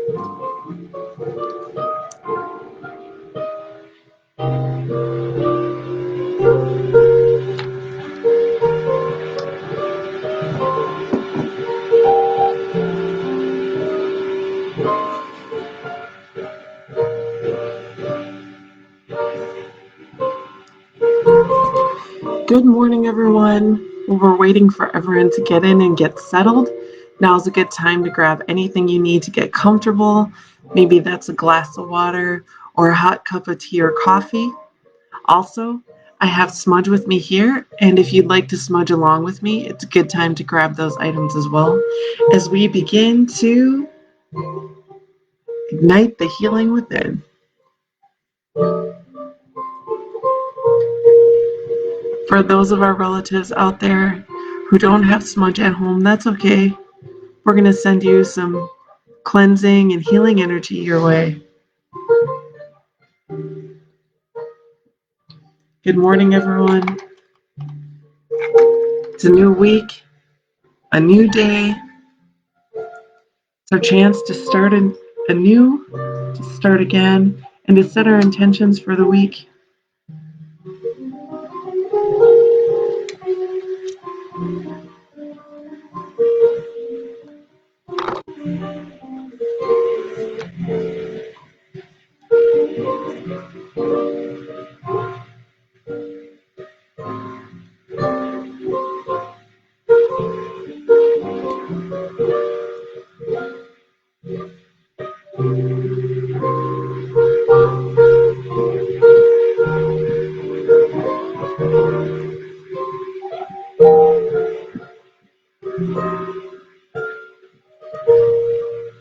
Good morning, everyone. We're waiting for everyone to get in and get settled. Now's a good time to grab anything you need to get comfortable. Maybe that's a glass of water or a hot cup of tea or coffee. Also, I have Smudge with me here, and if you'd like to smudge along with me, it's a good time to grab those items as well as we begin to ignite the healing within. For those of our relatives out there who don't have Smudge at home, that's okay. We're going to send you some cleansing and healing energy your way. Good morning, everyone. It's a new week, a new day. It's our chance to start anew, to start again, and to set our intentions for the week.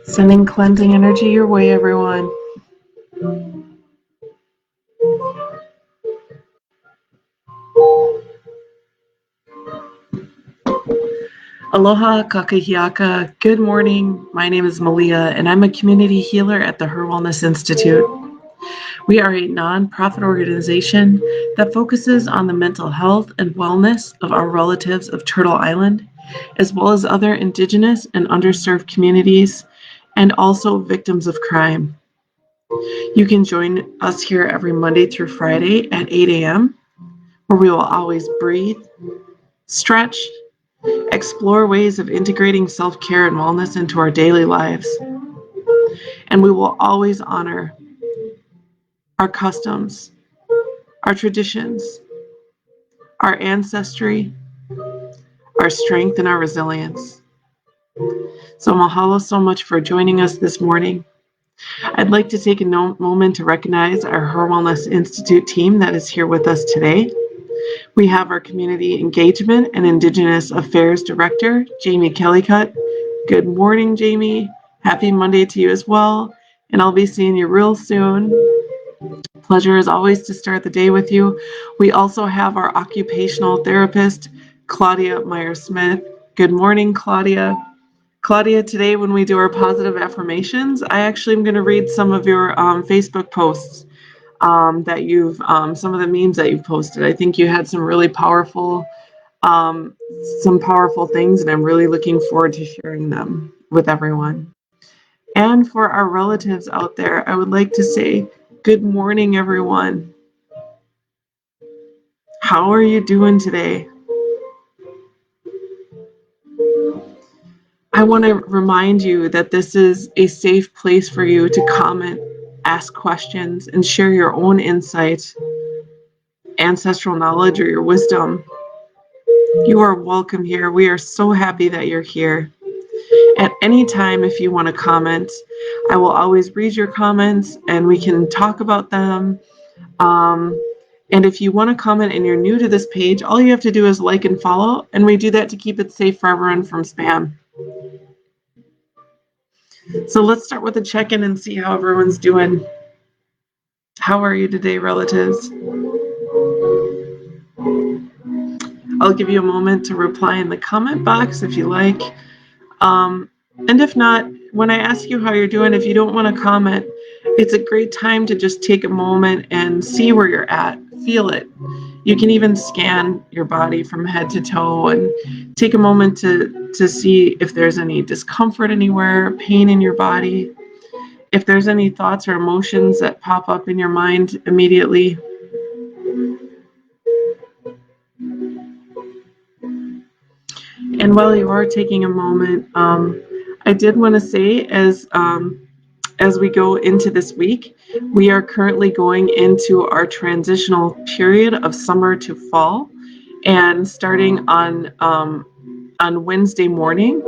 Sending cleansing energy your way, everyone. Aloha kakahiaka. Good morning. My name is Malia, and I'm a community healer at the HIR Wellness Institute. We are a nonprofit organization that focuses on the mental health and wellness of our relatives of Turtle Island, as well as other Indigenous and underserved communities, and also victims of crime. You can join us here every Monday through Friday at 8 a.m., where we will always breathe, stretch, explore ways of integrating self-care and wellness into our daily lives. And we will always honor our customs, our traditions, our ancestry, our strength, and our resilience. So mahalo so much for joining us this morning. I'd like to take a moment to recognize our HIR Wellness Institute team that is here with us today. We have our Community Engagement and Indigenous Affairs Director, Jamie Kellycutt. Good morning, Jamie. Happy Monday to you as well. And I'll be seeing you real soon. Pleasure as always to start the day with you. We also have our occupational therapist, Claudia Meyer-Smith. Good morning, Claudia. Claudia, today when we do our positive affirmations, I actually am going to read some of your Facebook posts that you've, some of the memes that you've posted. I think you had some really powerful, things, and I'm really looking forward to sharing them with everyone. And for our relatives out there, I would like to say, good morning, everyone. How are you doing today? I want to remind you that this is a safe place for you to comment, ask questions, and share your own insight, ancestral knowledge, or your wisdom. You are welcome here. We are so happy that you're here. At any time, if you want to comment, I will always read your comments and we can talk about them. And if you want to comment and you're new to this page, all you have to do is like and follow, and we do that to keep it safe for everyone from spam. So let's start with a check-in and see how everyone's doing. How are you today, relatives? I'll give you a moment to reply in the comment box if you like. And if not, when I ask you how you're doing, if you don't want to comment, it's a great time to just take a moment and see where you're at, feel it. You can even scan your body from head to toe and take a moment to see if there's any discomfort anywhere, pain in your body. if there's any thoughts or emotions that pop up in your mind immediately. And while you are taking a moment, I did want to say, as we go into this week, we are currently going into our transitional period of summer to fall, and starting on Wednesday morning,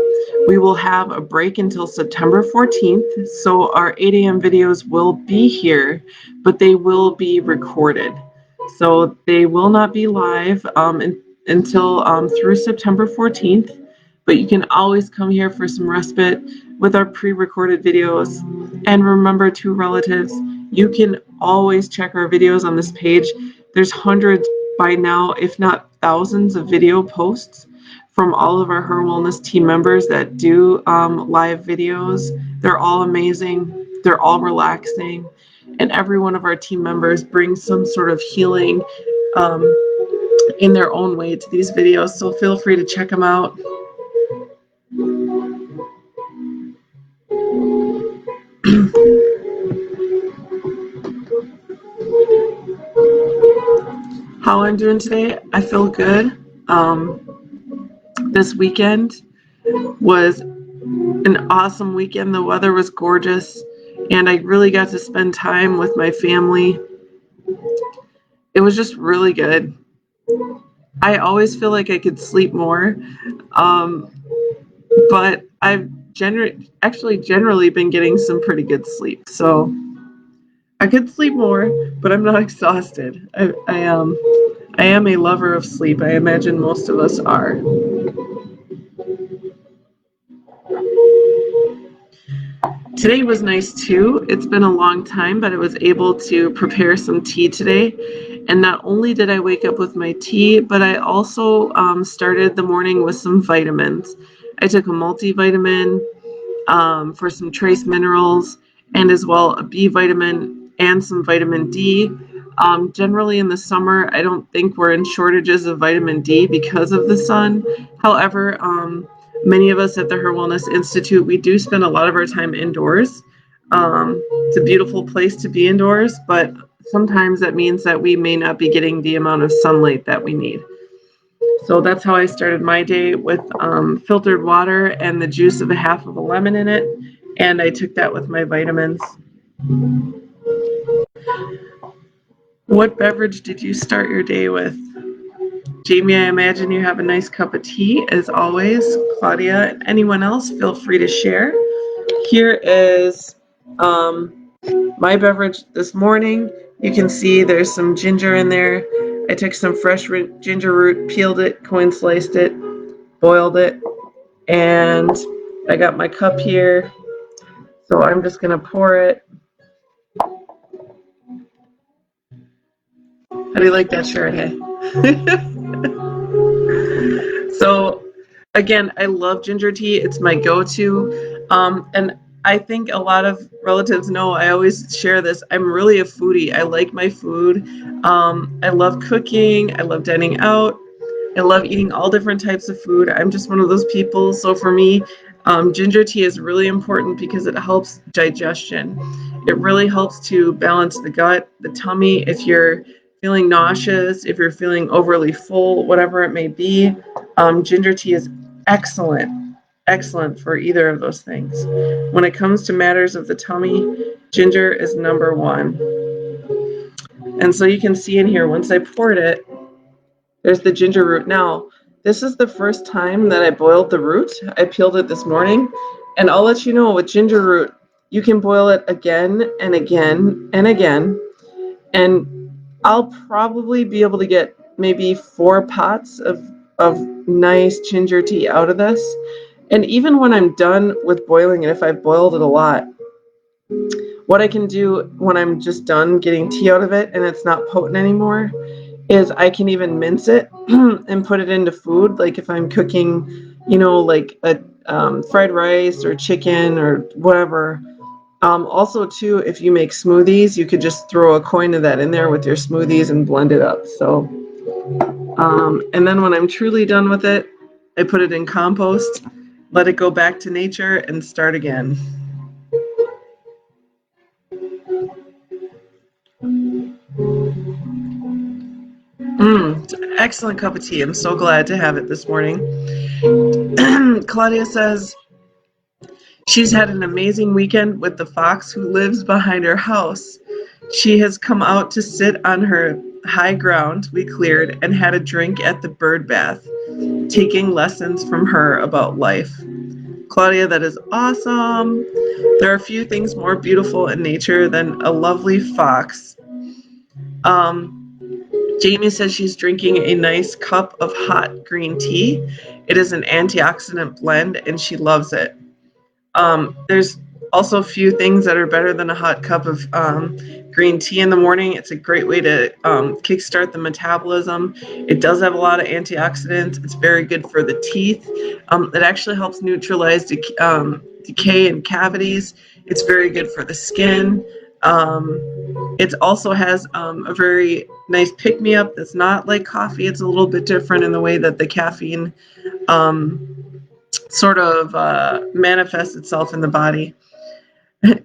we will have a break until September 14th. So our 8 a.m. videos will be here, but they will be recorded. So they will not be live until through September 14th. But you can always come here for some respite with our pre-recorded videos. And remember, to relatives, you can always check our videos on this page. There's hundreds by now, if not thousands, of video posts from all of our HIR Wellness team members that do live videos. They're all amazing. They're all relaxing. And every one of our team members brings some sort of healing in their own way to these videos. So feel free to check them out. How I'm doing today, I feel good. This weekend was an awesome weekend. The weather was gorgeous, and I really got to spend time with my family. It was just really good. I always feel like I could sleep more, but I've generally been getting some pretty good sleep. So I could sleep more, but I'm not exhausted. I am a lover of sleep. I imagine most of us are. Today was nice too. It's been a long time, but I was able to prepare some tea today. And not only did I wake up with my tea, but I also started the morning with some vitamins. I took a multivitamin for some trace minerals, and as well a B vitamin and some vitamin D. Generally in the summer, I don't think we're in shortages of vitamin D because of the sun. However, many of us at the HIR Wellness Institute, we do spend a lot of our time indoors. It's a beautiful place to be indoors, but sometimes that means that we may not be getting the amount of sunlight that we need. So that's how I started my day, with filtered water and the juice of a half of a lemon in it. And I took that with my vitamins. What beverage did you start your day with? Jamie, I imagine you have a nice cup of tea, as always. Claudia, and anyone else, feel free to share. Here is my beverage this morning. You can see there's some ginger in there. I took some fresh ginger root, peeled it, coin sliced it, boiled it, and I got my cup here. So I'm just going to pour it. How do you like that shirt, hey? So again, I love ginger tea. It's my go-to. And I think a lot of relatives know, I always share this, I'm really a foodie. I like my food. I love cooking. I love dining out. I love eating all different types of food. I'm just one of those people. So for me, ginger tea is really important because it helps digestion. It really helps to balance the gut, the tummy. If you're feeling nauseous, if you're feeling overly full, whatever it may be, ginger tea is excellent for either of those things. When it comes to matters of the tummy, ginger is number one. And so you can see in here, once I poured it, there's the ginger root. Now, this is the first time that I boiled the root. I peeled it this morning. And I'll let you know, with ginger root, you can boil it again and again and again. And I'll probably be able to get maybe 4 pots of nice ginger tea out of this. And even when I'm done with boiling it, if I've boiled it a lot, what I can do when I'm just done getting tea out of it and it's not potent anymore is I can even mince it and put it into food. Like if I'm cooking, like a fried rice or chicken or whatever. Also, too, if you make smoothies, you could just throw a coin of that in there with your smoothies and blend it up. So, and then when I'm truly done with it, I put it in compost, let it go back to nature, and start again. It's an excellent cup of tea. I'm so glad to have it this morning. Claudia says she's had an amazing weekend with the fox who lives behind her house. She has come out to sit on her high ground we cleared and had a drink at the bird bath, taking lessons from her about life. Claudia, that is awesome. There are few things more beautiful in nature than a lovely fox. Jamie says she's drinking a nice cup of hot green tea. It is an antioxidant blend and she loves it. There's also a few things that are better than a hot cup of green tea in the morning. It's a great way to kickstart the metabolism. It does have a lot of antioxidants. It's very good for the teeth. It actually helps neutralize decay in cavities. It's very good for the skin. It also has a very nice pick-me-up that's not like coffee. It's a little bit different in the way that the caffeine sort of manifests itself in the body.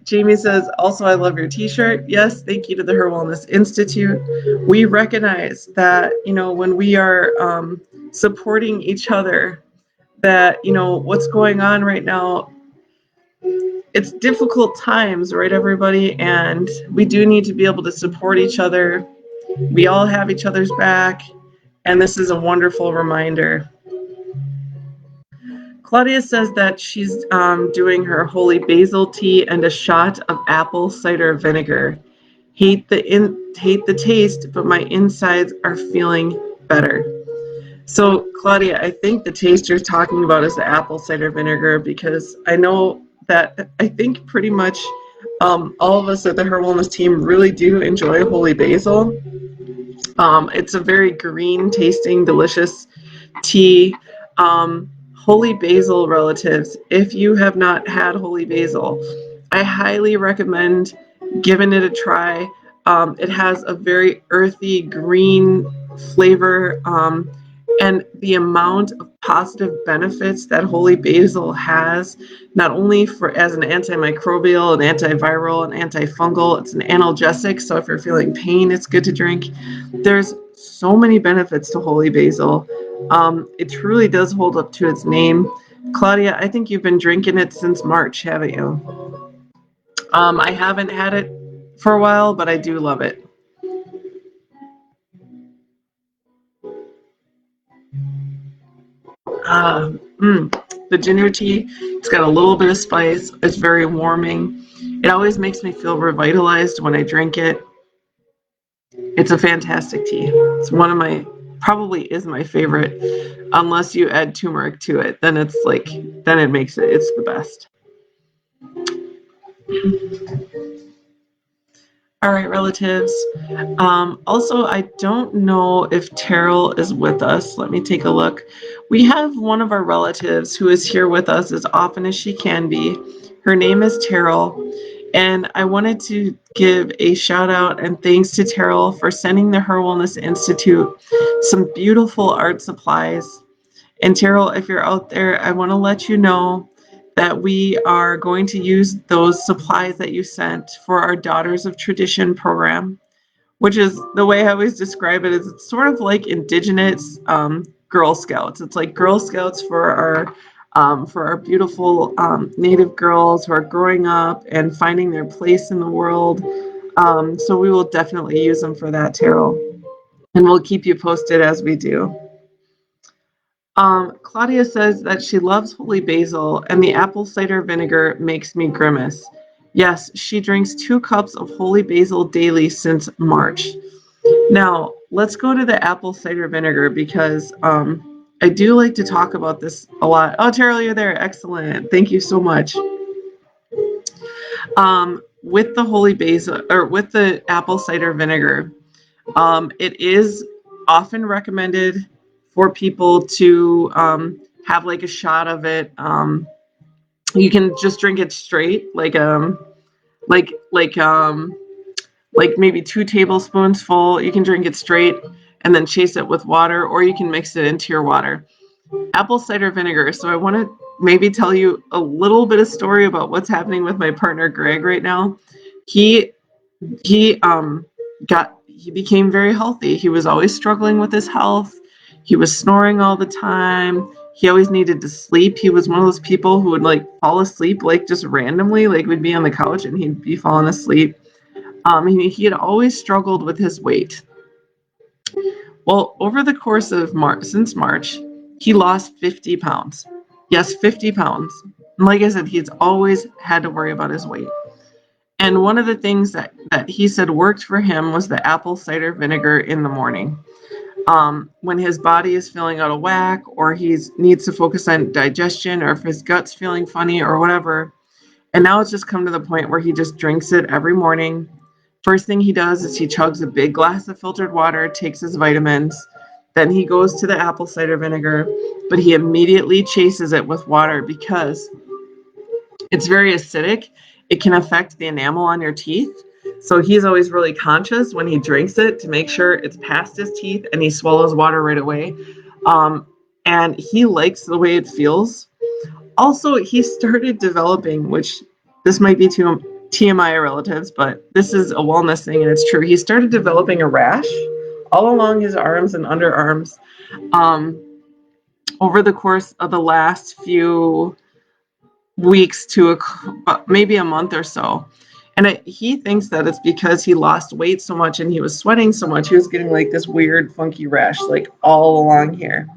Jamie says, also, I love your t-shirt. Yes, thank you to the HIR Wellness Institute. We recognize that, when we are supporting each other, that, what's going on right now, it's difficult times, right, everybody? And we do need to be able to support each other. We all have each other's back. And this is a wonderful reminder. Claudia says that she's doing her holy basil tea and a shot of apple cider vinegar. Hate the taste, but my insides are feeling better. So, Claudia, I think the taste you're talking about is the apple cider vinegar, because I know that I think pretty much all of us at the HIR Wellness team really do enjoy holy basil. It's a very green tasting, delicious tea. Holy basil relatives, if you have not had holy basil, I highly recommend giving it a try. It has a very earthy green flavor, and the amount of positive benefits that holy basil has, not only for as an antimicrobial, an antiviral, an antifungal, it's an analgesic, so if you're feeling pain, it's good to drink. There's so many benefits to holy basil. It truly does hold up to its name. Claudia, I think you've been drinking it since March, haven't you? I haven't had it for a while, but I do love it. The ginger tea, it's got a little bit of spice. It's very warming. It always makes me feel revitalized when I drink it. It's a fantastic tea. It's probably is my favorite, unless you add turmeric to it. Then it's then it makes it's the best. All right, relatives. Also, I don't know if Terrell is with us. Let me take a look. We have one of our relatives who is here with us as often as she can be. Her name is Terrell, and I wanted to give a shout out and thanks to Terrell for sending the HIR Wellness Institute some beautiful art supplies. And Terrell, if you're out there, I want to let you know that we are going to use those supplies that you sent for our Daughters of Tradition program, which is the way I always describe it is it's sort of like Indigenous Girl Scouts. It's like Girl Scouts for our beautiful Native girls who are growing up and finding their place in the world. So we will definitely use them for that, Terrell, and we'll keep you posted as we do. Claudia says that she loves holy basil and the apple cider vinegar makes me grimace. Yes, she drinks 2 cups of holy basil daily since March. Now, let's go to the apple cider vinegar because I do like to talk about this a lot. Oh, Terrell, you're there. Excellent. Thank you so much. With the holy basil or with the apple cider vinegar, it is often recommended for people to have like a shot of it. You can just drink it straight, like like um, like maybe 2 tablespoons full. You can drink it straight and then chase it with water, or you can mix it into your water. Apple cider vinegar. So I want to maybe tell you a little bit of story about what's happening with my partner Greg right now. He he became very healthy. He was always struggling with his health. He was snoring all the time. He always needed to sleep. He was one of those people who would like fall asleep like just randomly, like we'd be on the couch and he'd be falling asleep. He had always struggled with his weight. Well, over the course of since March, he lost 50 pounds. Yes, 50 pounds. And like I said, he's always had to worry about his weight. And one of the things that he said worked for him was the apple cider vinegar in the morning. When his body is feeling out of whack, or he needs to focus on digestion, or if his gut's feeling funny or whatever. And now it's just come to the point where he just drinks it every morning. First thing he does is he chugs a big glass of filtered water, takes his vitamins. Then he goes to the apple cider vinegar, but he immediately chases it with water because it's very acidic. It can affect the enamel on your teeth. So he's always really conscious when he drinks it to make sure it's past his teeth and he swallows water right away. And he likes the way it feels. Also, he started developing, which this might be too TMI relatives, but this is a wellness thing and it's true. He started developing a rash all along his arms and underarms over the course of the last few weeks to maybe a month or so. And he thinks that it's because he lost weight so much and he was sweating so much. He was getting like this weird, funky rash, like all along here.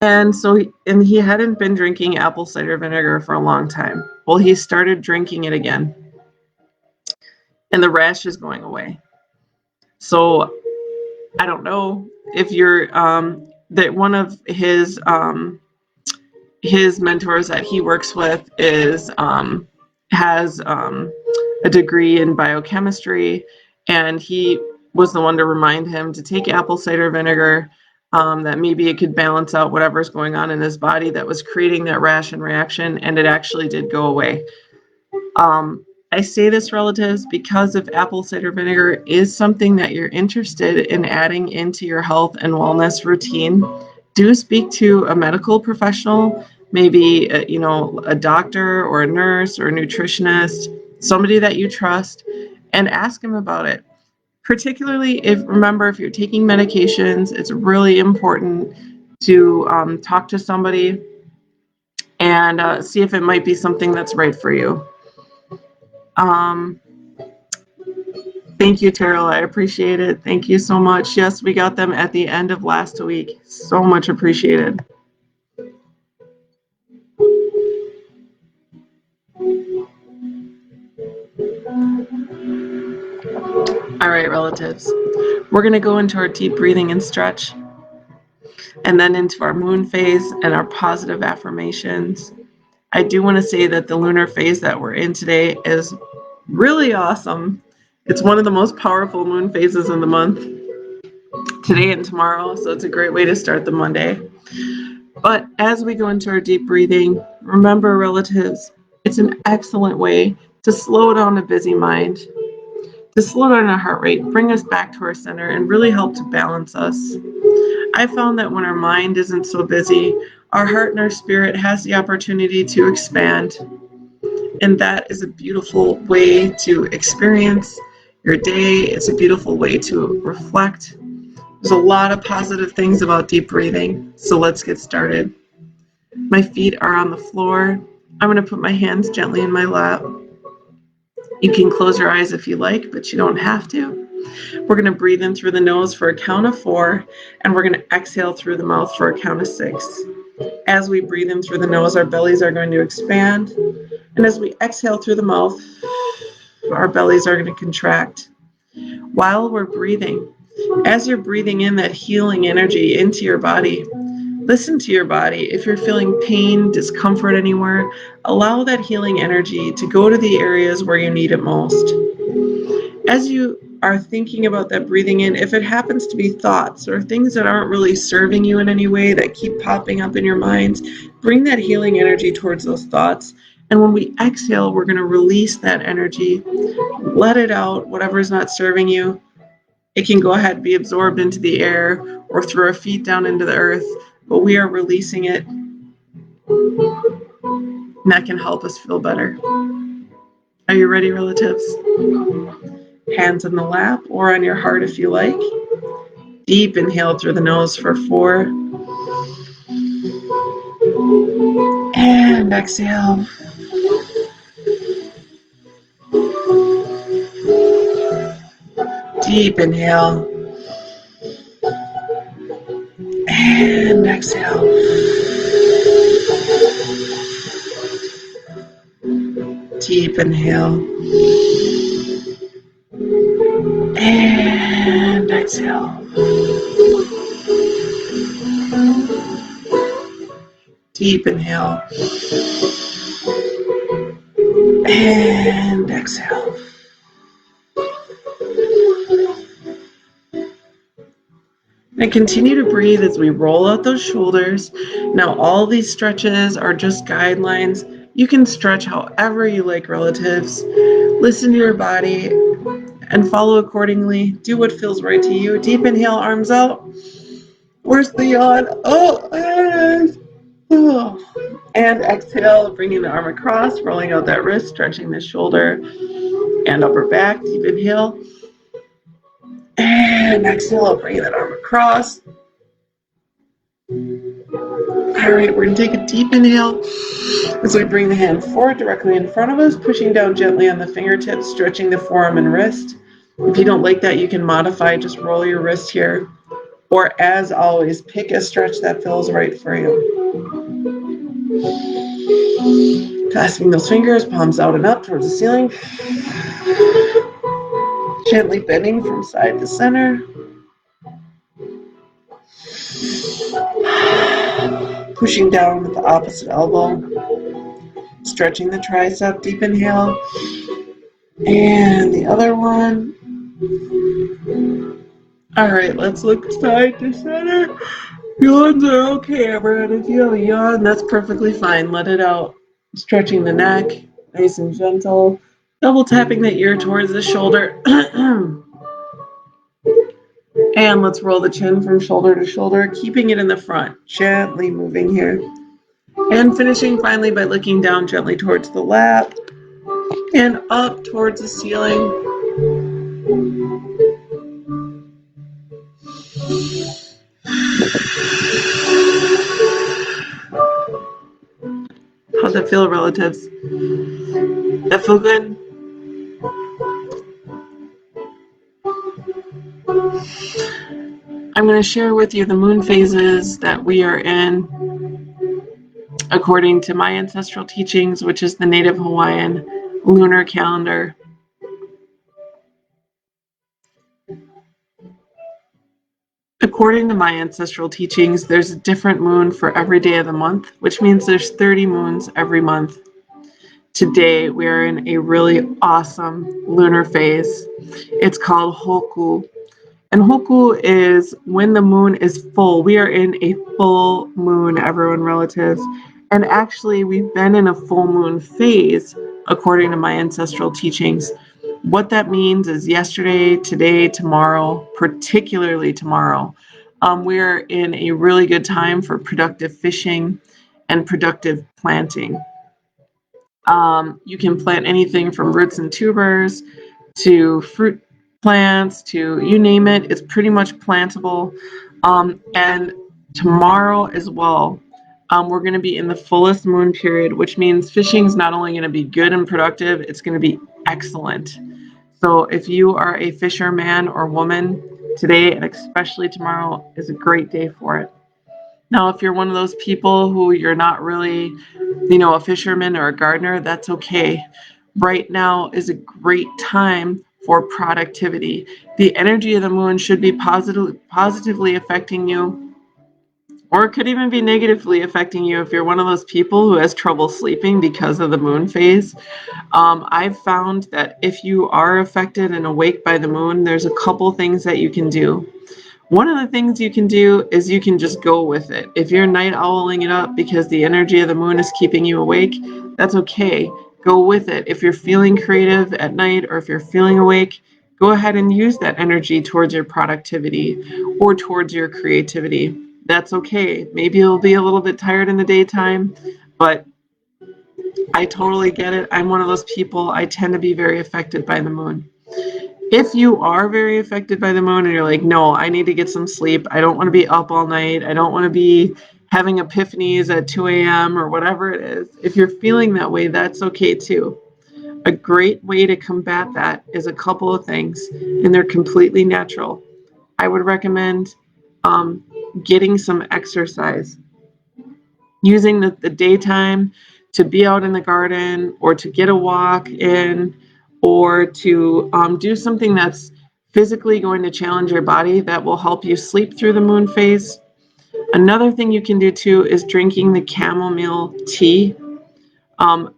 And so he hadn't been drinking apple cider vinegar for a long time. Well, he started drinking it again. And the rash is going away. So I don't know if you're that one of his mentors that he works with has a degree in biochemistry, and he was the one to remind him to take apple cider vinegar, that maybe it could balance out whatever's going on in his body that was creating that rash and reaction, and it actually did go away. I say this, relatives, because if apple cider vinegar is something that you're interested in adding into your health and wellness routine, do speak to a medical professional, maybe a doctor or a nurse or a nutritionist, somebody that you trust, and ask them about it. Particularly if you're taking medications, it's really important to talk to somebody and see if it might be something that's right for you. Thank you, Terrell. I appreciate it. Thank you so much. Yes, we got them at the end of last week. So much appreciated. All right, relatives. We're going to go into our deep breathing and stretch, and then into our moon phase and our positive affirmations. I do want to say that the lunar phase that we're in today is really awesome. It's one of the most powerful moon phases in the month, today and tomorrow, so it's a great way to start the Monday. But as we go into our deep breathing, remember, relatives, it's an excellent way to slow down a busy mind, to slow down our heart rate, bring us back to our center, and really help to balance us. I found that when our mind isn't so busy, our heart and our spirit has the opportunity to expand. And that is a beautiful way to experience your day. It's a beautiful way to reflect. There's a lot of positive things about deep breathing, so let's get started. My feet are on the floor. I'm going to put my hands gently in my lap. You can close your eyes if you like, but you don't have to. We're going to breathe in through the nose for a count of 4, and we're going to exhale through the mouth for a count of 6. As we breathe in through the nose, our bellies are going to expand, and as we exhale through the mouth, our bellies are going to contract. While we're breathing, as you're breathing in that healing energy into your body, listen to your body. If you're feeling pain, discomfort anywhere, allow that healing energy to go to the areas where you need it most. As you are thinking about that breathing in, if it happens to be thoughts or things that aren't really serving you in any way that keep popping up in your mind, bring that healing energy towards those thoughts. And when we exhale, we're going to release that energy. Let it out, whatever is not serving you. It can go ahead and be absorbed into the air or through our feet down into the earth, but we are releasing it. And that can help us feel better. Are you ready, relatives? Hands in the lap or on your heart if you like. Deep inhale through the nose for 4. And exhale. Deep inhale. And exhale. Deep inhale. And exhale. Deep inhale. And exhale. And continue to breathe as we roll out those shoulders. Now, all these stretches are just guidelines. You can stretch however you like, relatives. Listen to your body and follow accordingly. Do what feels right to you. Deep inhale, arms out. Where's the yawn? And exhale, bringing the arm across, rolling out that wrist, stretching the shoulder and upper back. Deep inhale. And exhale, bringing that arm across. All right, we're going to take a deep inhale as we bring the hand forward directly in front of us, pushing down gently on the fingertips, stretching the forearm and wrist. If you don't like that, you can modify, just roll your wrist here. Or as always, pick a stretch that feels right for you. Clasping those fingers, palms out and up towards the ceiling. Gently bending from side to center. Pushing down with the opposite elbow. Stretching the tricep, deep inhale. And the other one. All right, let's look side to center. Yawns are okay, everyone. If you have a yawn, that's perfectly fine. Let it out. Stretching the neck, nice and gentle. Double tapping the ear towards the shoulder. And let's roll the chin from shoulder to shoulder, keeping it in the front. Gently moving here. And finishing finally by looking down gently towards the lap and up towards the ceiling. How's that feel, relatives? That feel good? I'm going to share with you the moon phases that we are in according to my ancestral teachings, which is the native Hawaiian lunar calendar. According to my ancestral teachings, there's a different moon for every day of the month, which means there's 30 moons every month. Today, we are in a really awesome lunar phase. It's called Hoku. And Hoku is when the moon is full. We are in a full moon, everyone, relatives. And actually, we've been in a full moon phase, according to my ancestral teachings. What that means is yesterday, today, tomorrow, particularly tomorrow, we're in a really good time for productive fishing and productive planting. You can plant anything from roots and tubers to fruit plants to you name it. It's pretty much plantable. And tomorrow as well, we're going to be in the fullest moon period, which means fishing is not only going to be good and productive, it's going to be excellent. So if you are a fisherman or woman, today and especially tomorrow is a great day for it. Now, if you're one of those people who you're not really, a fisherman or a gardener, that's okay. Right now is a great time for productivity. The energy of the moon should be positively affecting you, or it could even be negatively affecting you if you're one of those people who has trouble sleeping because of the moon phase. I've found that if you are affected and awake by the moon, there's a couple things that you can do. One of the things you can do is you can just go with it. If you're night owling it up because the energy of the moon is keeping you awake, that's okay. Go with it. If you're feeling creative at night or if you're feeling awake, go ahead and use that energy towards your productivity or towards your creativity. That's okay. Maybe you'll be a little bit tired in the daytime, but I totally get it. I'm one of those people. I tend to be very affected by the moon. If you are very affected by the moon and you're like, no, I need to get some sleep. I don't want to be up all night. I don't want to be having epiphanies at 2 a.m. or whatever it is. If you're feeling that way, that's okay too. A great way to combat that is a couple of things, and they're completely natural. I would recommend um, getting some exercise, using the daytime to be out in the garden or to get a walk in or to do something that's physically going to challenge your body that will help you sleep through the moon phase. Another thing you can do too is drinking the chamomile tea.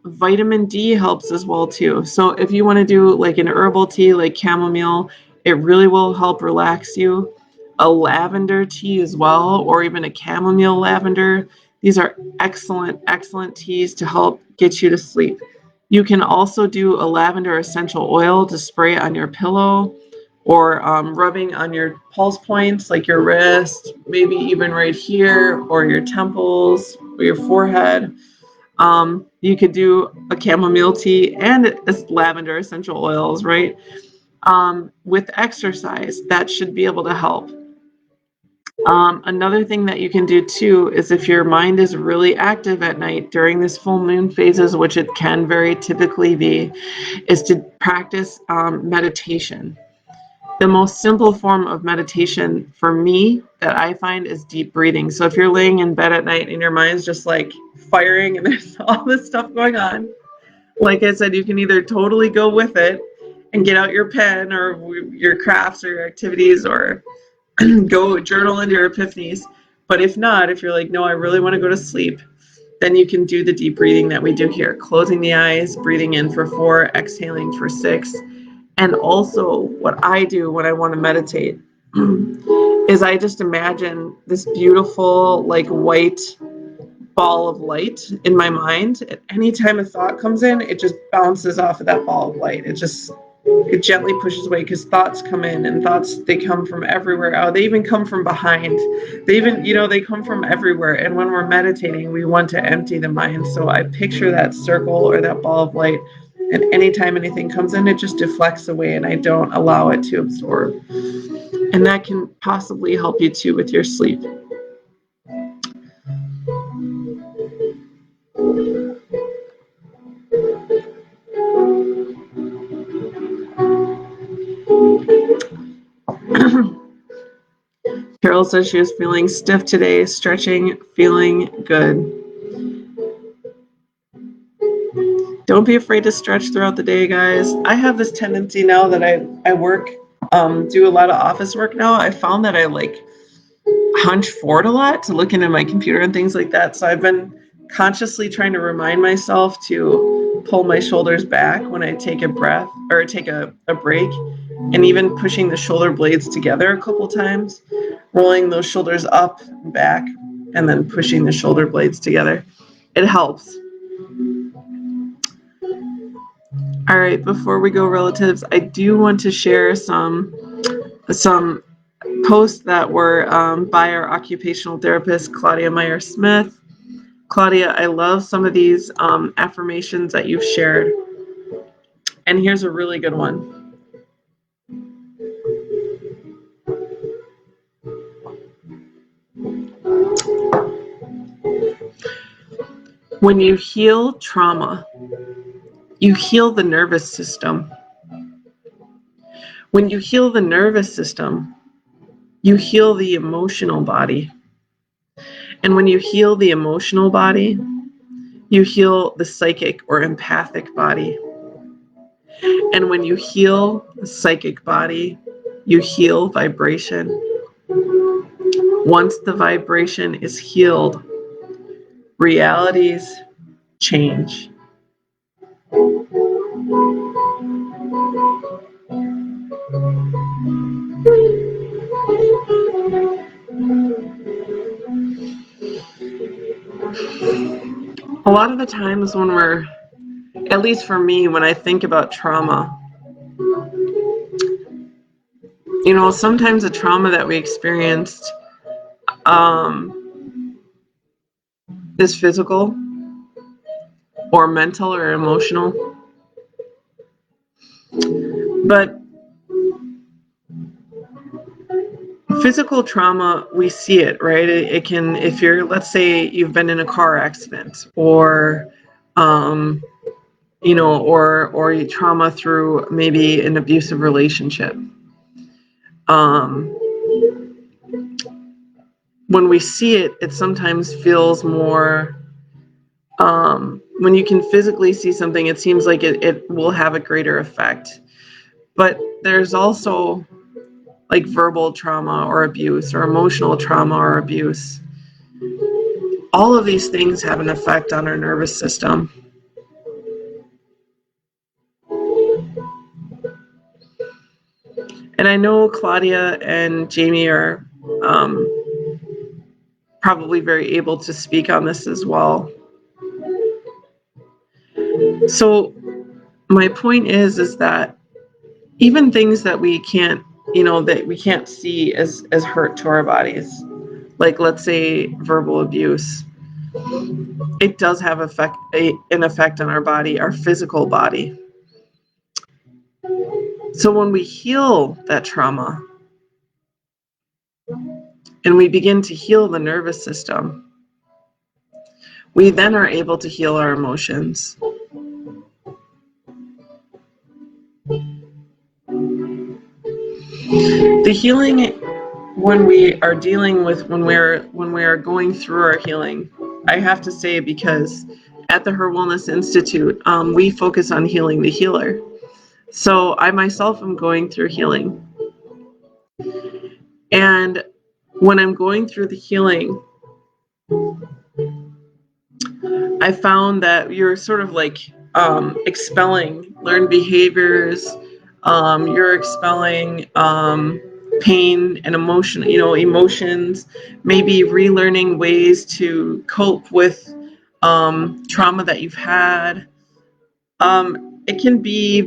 Vitamin D helps as well too. So if you want to do like an herbal tea like chamomile, it really will help relax you. A lavender tea as well, or even a chamomile lavender. These are excellent, excellent teas to help get you to sleep. You can also do a lavender essential oil to spray on your pillow or rubbing on your pulse points like your wrist, maybe even right here, or your temples or your forehead. You could do a chamomile tea and lavender essential oils, right? With exercise, that should be able to help. Another thing that you can do too is if your mind is really active at night during this full moon phases, which it can very typically be, is to practice meditation. The most simple form of meditation for me that I find is deep breathing. So if you're laying in bed at night and your mind's just like firing and there's all this stuff going on, like I said, you can either totally go with it and get out your pen or your crafts or your activities or go journal into your epiphanies. But if not, if you're like, no, I really want to go to sleep, then you can do the deep breathing that we do here, closing the eyes, breathing in for 4, exhaling for 6. And also, what I do when I want to meditate is I just imagine this beautiful, like white ball of light in my mind. At any time a thought comes in, it just bounces off of that ball of light. It gently pushes away because thoughts come in and thoughts, they come from everywhere. Oh, they even come from behind. They even, they come from everywhere. And when we're meditating, we want to empty the mind. So I picture that circle or that ball of light. And anytime anything comes in, it just deflects away and I don't allow it to absorb. And that can possibly help you too with your sleep. Carol says she was feeling stiff today, stretching, feeling good. Don't be afraid to stretch throughout the day, guys. I have this tendency now that I work, do a lot of office work now. I found that I like hunch forward a lot to look into my computer and things like that. So I've been consciously trying to remind myself to pull my shoulders back when I take a breath or take a break, and even pushing the shoulder blades together a couple times, rolling those shoulders up and back, and then pushing the shoulder blades together. It helps. All right, before we go, relatives, I do want to share some posts that were by our occupational therapist, Claudia Meyer-Smith. Claudia, I love some of these affirmations that you've shared. And here's a really good one. When you heal trauma, you heal the nervous system. When you heal the nervous system, you heal the emotional body. And when you heal the emotional body, you heal the psychic or empathic body. And when you heal the psychic body, you heal vibration. Once the vibration is healed, realities change. A lot of the times when we're, at least for me, when I think about trauma, sometimes the trauma that we experienced is physical or mental or emotional. But Physical trauma, we see it, right? It can, if you're, let's say you've been in a car accident, or or trauma through maybe an abusive relationship. When we see it, it sometimes feels more, when you can physically see something, it seems like it will have a greater effect. But there's also like verbal trauma or abuse, or emotional trauma or abuse. All of these things have an effect on our nervous system. And I know Claudia and Jamie are probably very able to speak on this as well. So my point is that even things that we can't, that we can't see as hurt to our bodies, like let's say verbal abuse, it does have an effect on our body, our physical body. So when we heal that trauma and we begin to heal the nervous system, we then are able to heal our emotions. The healing, when we are dealing with, when we are going through our healing, I have to say, because at the HIR Wellness Institute, we focus on healing the healer. So I myself am going through healing. And when I'm going through the healing, I found that you're sort of like expelling learned behaviors. You're expelling pain and emotions, maybe relearning ways to cope with trauma that you've had. It can be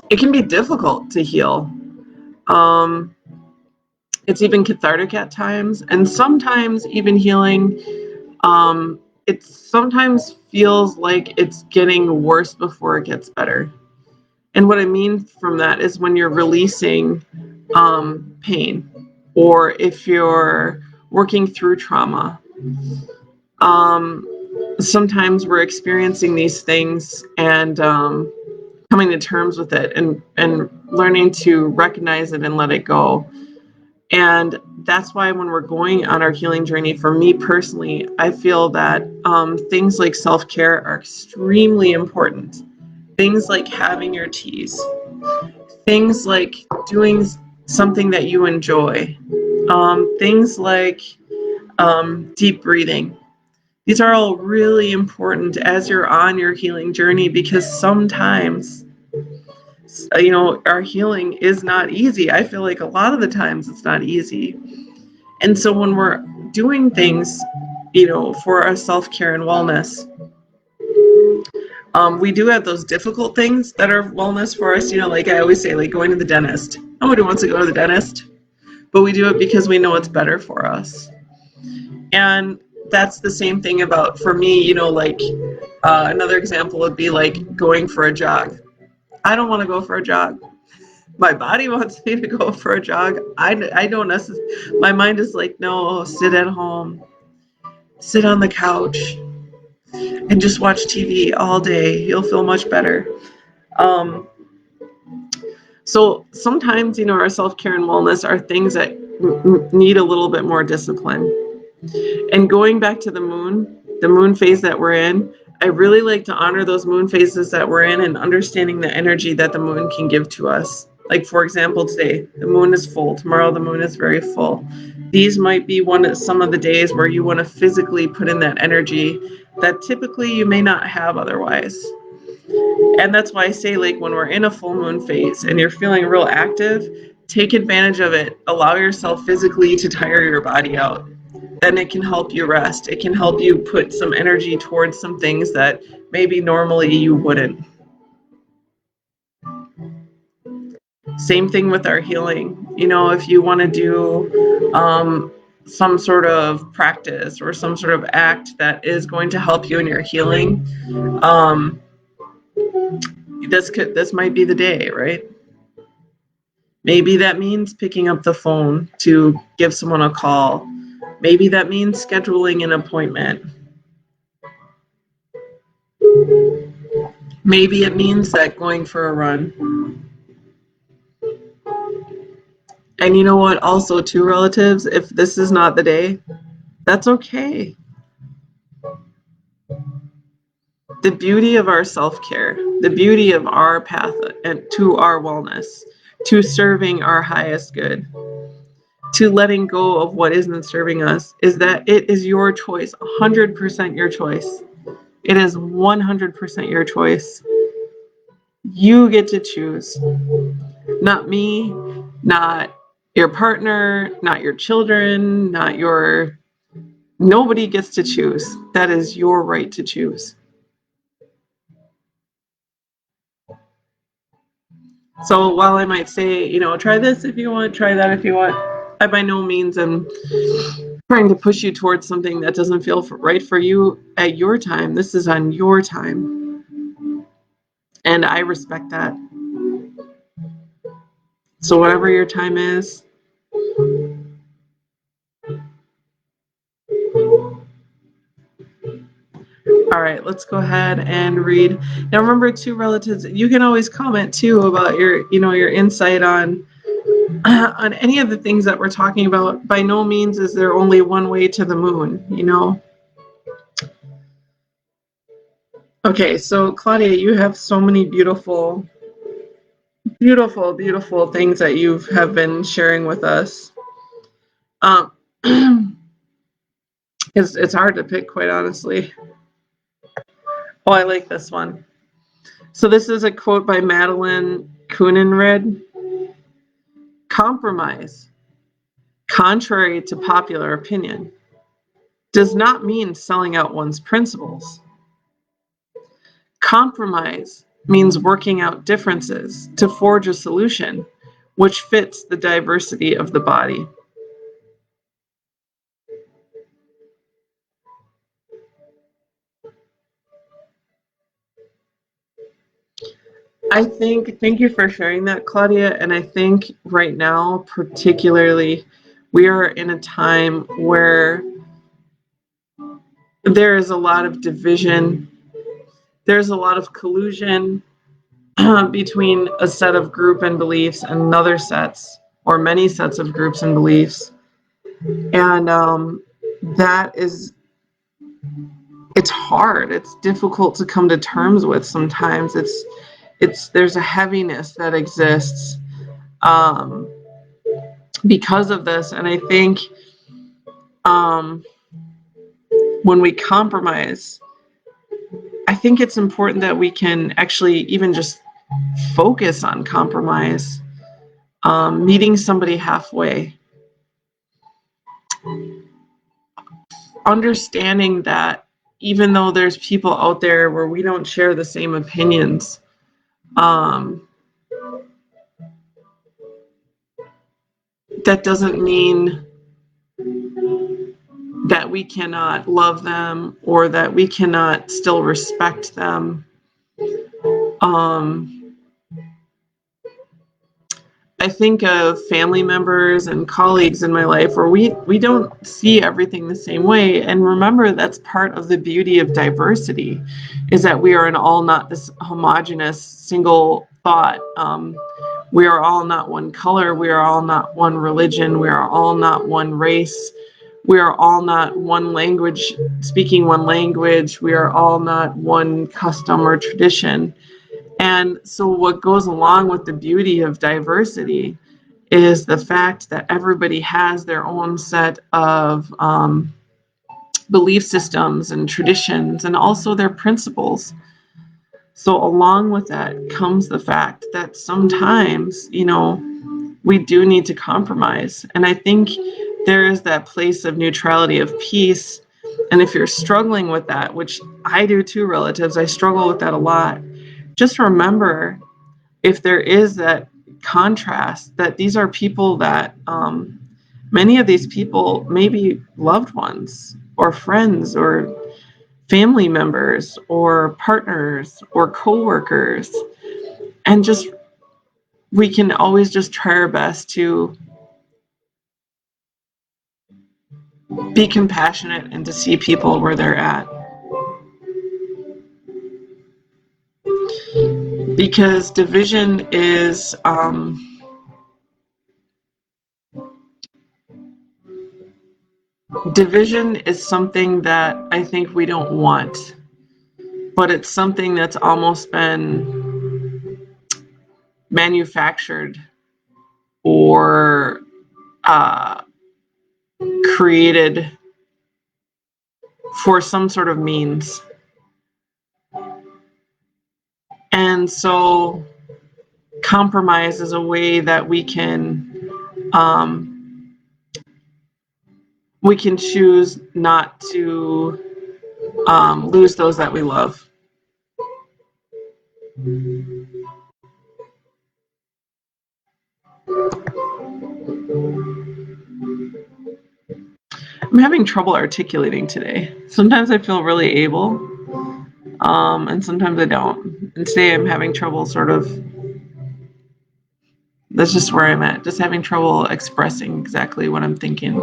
it can be difficult to heal. It's even cathartic at times, and sometimes even healing, it sometimes feels like it's getting worse before it gets better. And what I mean from that is when you're releasing pain, or if you're working through trauma. Sometimes we're experiencing these things and coming to terms with it, and learning to recognize it and let it go. And that's why when we're going on our healing journey, for me personally, I feel that things like self-care are extremely important. Things like having your teas, things like doing something that you enjoy, things like deep breathing. These are all really important as you're on your healing journey, because sometimes, our healing is not easy. I feel like a lot of the times it's not easy. And so when we're doing things, for our self-care and wellness, we do have those difficult things that are wellness for us. Like I always say, like going to the dentist. Nobody wants to go to the dentist, but we do it because we know it's better for us. And that's the same thing about, for me, like another example would be like going for a jog. I don't want to go for a jog. My body wants me to go for a jog. I don't necessarily, my mind is like, no, sit at home, sit on the couch and just watch TV all day. You'll feel much better. So sometimes, our self-care and wellness are things that need a little bit more discipline. And going back to the moon phase that we're in, I really like to honor those moon phases that we're in, and understanding the energy that the moon can give to us. Like, for example, today, the moon is full. Tomorrow, the moon is very full. These might be some of the days where you want to physically put in that energy that typically you may not have otherwise. And that's why I say, like, when we're in a full moon phase and you're feeling real active, take advantage of it. Allow yourself physically to tire your body out. Then it can help you rest. It can help you put some energy towards some things that maybe normally you wouldn't. Same thing with our healing. If you want to do some sort of practice or some sort of act that is going to help you in your healing, this might be the day, right? Maybe that means picking up the phone to give someone a call. Maybe that means scheduling an appointment. Maybe it means that going for a run. And you know what? Also, too, relatives, if this is not the day, that's okay. The beauty of our self-care, the beauty of our path and to our wellness, to serving our highest good, to letting go of what isn't serving us, is that it is your choice, 100% your choice. It is 100% your choice. You get to choose. Not me, not your partner, not your children, not your... Nobody gets to choose. That is your right to choose. So while I might say, try this if you want, try that if you want, I by no means am trying to push you towards something that doesn't feel right for you at your time. This is on your time. And I respect that. So whatever your time is, all right, let's go ahead and read. Now remember, too, relatives, you can always comment too about your insight on on any of the things that we're talking about. By no means is there only one way to the moon. Okay, so Claudia, you have so many beautiful, beautiful, beautiful things that you have been sharing with us. It's hard to pick, quite honestly. Oh, I like this one. So this is a quote by Madeline Kuninred. Compromise, contrary to popular opinion, does not mean selling out one's principles. Compromise means working out differences to forge a solution which fits the diversity of the body. Thank you for sharing that, Claudia. And I think right now, particularly, we are in a time where there is a lot of division, there's a lot of collusion between a set of group and beliefs and another sets or many sets of groups and beliefs. And that is, it's hard. It's difficult to come to terms with sometimes. There's a heaviness that exists um, because of this. And I think um, when we compromise, I think it's important that we can actually even just focus on compromise, meeting somebody halfway, understanding that even though there's people out there where we don't share the same opinions, that doesn't mean that we cannot love them or that we cannot still respect them. I think of family members and colleagues in my life where we don't see everything the same way. And remember, that's part of the beauty of diversity, is that we are all not this homogenous single thought. We are all not one color. We are all not one religion. We are all not one race. We are all not one language, speaking one language. We are all not one custom or tradition. And so what goes along with the beauty of diversity is the fact that everybody has their own set of belief systems and traditions and also their principles. So along with that comes the fact that sometimes, we do need to compromise. And I think there is that place of neutrality, of peace. And if you're struggling with that, which I do too, relatives, I struggle with that a lot. Just remember, if there is that contrast, that these are people that many of these people may be loved ones or friends or family members or partners or coworkers, and just we can always just try our best to be compassionate and to see people where they're at. Because division is something that I think we don't want, but it's something that's almost been manufactured or created for some sort of means. And so compromise is a way that we can choose not to lose those that we love. I'm having trouble articulating today. Sometimes I feel really able, and sometimes I don't. And today I'm having trouble that's just where I'm at, just having trouble expressing exactly what I'm thinking.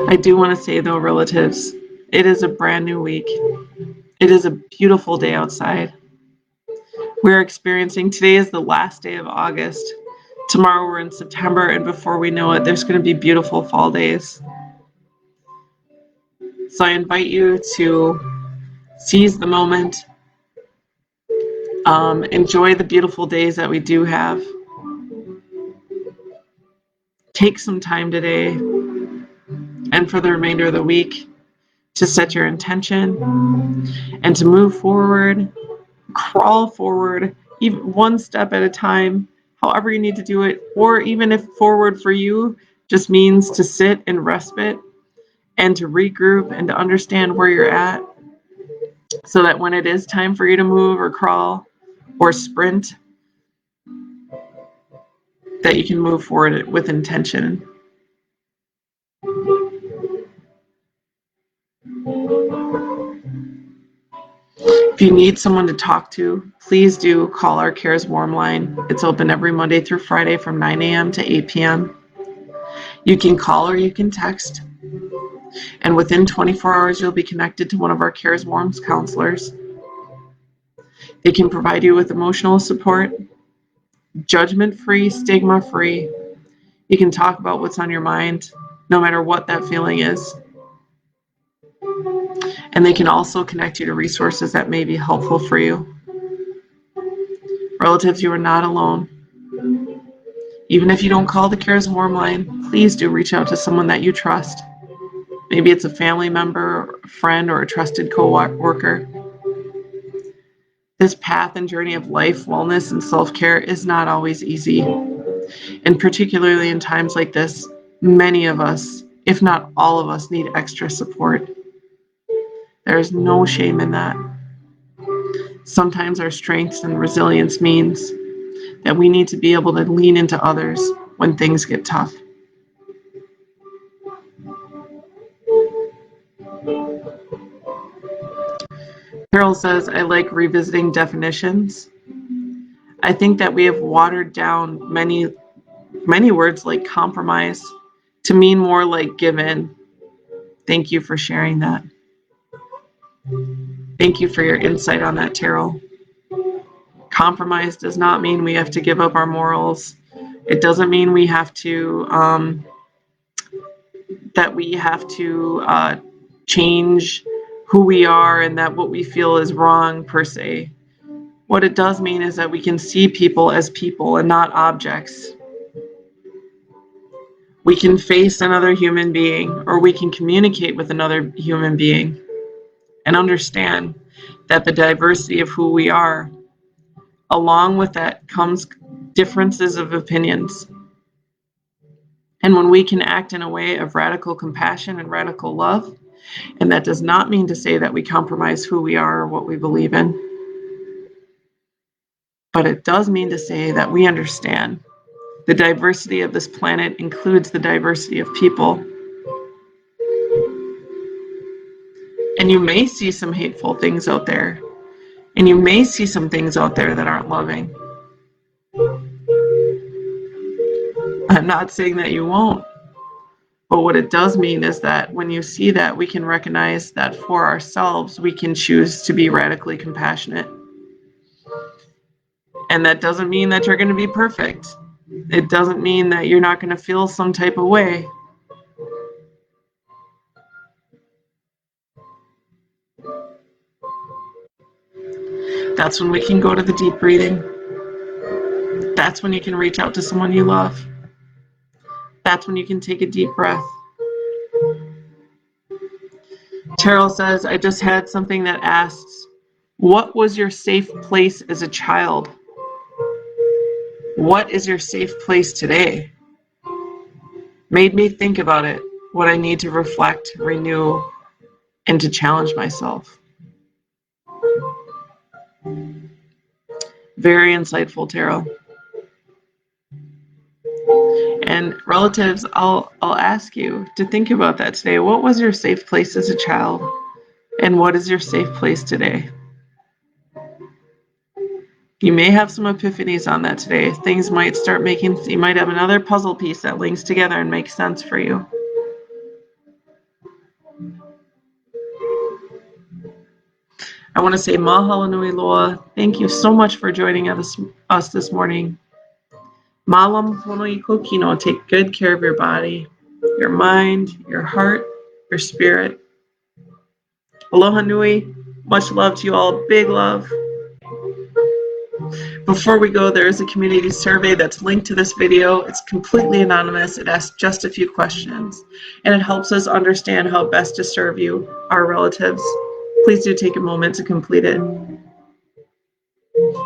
I do want to say though, relatives, it is a brand new week. It is a beautiful day outside. We're experiencing, today is the last day of August. Tomorrow we're in September, and before we know it, there's going to be beautiful fall days. So I invite you to seize the moment, enjoy the beautiful days that we do have. Take some time today and for the remainder of the week to set your intention and to move forward, crawl forward, even one step at a time, however you need to do it, or even if forward for you just means to sit and respite and to regroup and to understand where you're at, so that when it is time for you to move or crawl or sprint, that you can move forward with intention. If you need someone to talk to, please do call our Cares Warm line. It's open every Monday through Friday from 9 a.m. to 8 p.m. You can call or you can text, and within 24 hours, you'll be connected to one of our Cares Warms counselors. They can provide you with emotional support, judgment-free, stigma-free. You can talk about what's on your mind, no matter what that feeling is. And they can also connect you to resources that may be helpful for you. Relatives, you are not alone. Even if you don't call the Cares Warm line, please do reach out to someone that you trust. Maybe it's a family member, a friend, or a trusted co-worker. This path and journey of life, wellness, and self-care is not always easy. And particularly in times like this, many of us, if not all of us, need extra support. There is no shame in that. Sometimes our strengths and resilience means that we need to be able to lean into others when things get tough. Carol says, I like revisiting definitions. I think that we have watered down many words like compromise to mean more like give in. Thank you for sharing that. Thank you for your insight on that, Terrell. Compromise does not mean we have to give up our morals. It doesn't mean we have to change who we are and that what we feel is wrong per se. What it does mean is that we can see people as people and not objects. We can face another human being, or we can communicate with another human being and understand that the diversity of who we are, along with that comes differences of opinions. And when we can act in a way of radical compassion and radical love, and that does not mean to say that we compromise who we are or what we believe in, but it does mean to say that we understand the diversity of this planet includes the diversity of people. And you may see some hateful things out there. And you may see some things out there that aren't loving. I'm not saying that you won't. But what it does mean is that when you see that, we can recognize that for ourselves, we can choose to be radically compassionate. And that doesn't mean that you're going to be perfect. It doesn't mean that you're not going to feel some type of way. That's when we can go to the deep breathing. That's when you can reach out to someone you love. That's when you can take a deep breath. Terrell says, I just had something that asks, what was your safe place as a child? What is your safe place today? Made me think about it, what I need to reflect, renew, and to challenge myself. Very insightful, Terrell. And relatives, I'll ask you to think about that today. What was your safe place as a child? And what is your safe place today? You may have some epiphanies on that today. Things might start making, you might have another puzzle piece that links together and makes sense for you. I want to say mahalo nui loa. Thank you so much for joining us this morning. Malam pono I kokino. Take good care of your body, your mind, your heart, your spirit. Aloha nui. Much love to you all. Big love. Before we go, there is a community survey that's linked to this video. It's completely anonymous. It asks just a few questions, and it helps us understand how best to serve you, our relatives. Please do take a moment to complete it.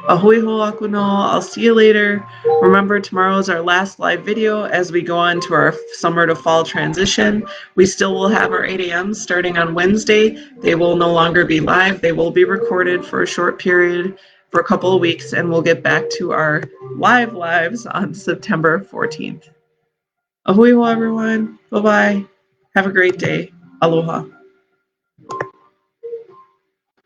Ahui ho'aku no. I'll see you later. Remember, tomorrow is our last live video as we go on to our summer to fall transition. We still will have our 8 a.m. starting on Wednesday. They will no longer be live. They will be recorded for a short period for a couple of weeks, and we'll get back to our lives on September 14th. Ahui ho, everyone. Bye-bye. Have a great day. Aloha.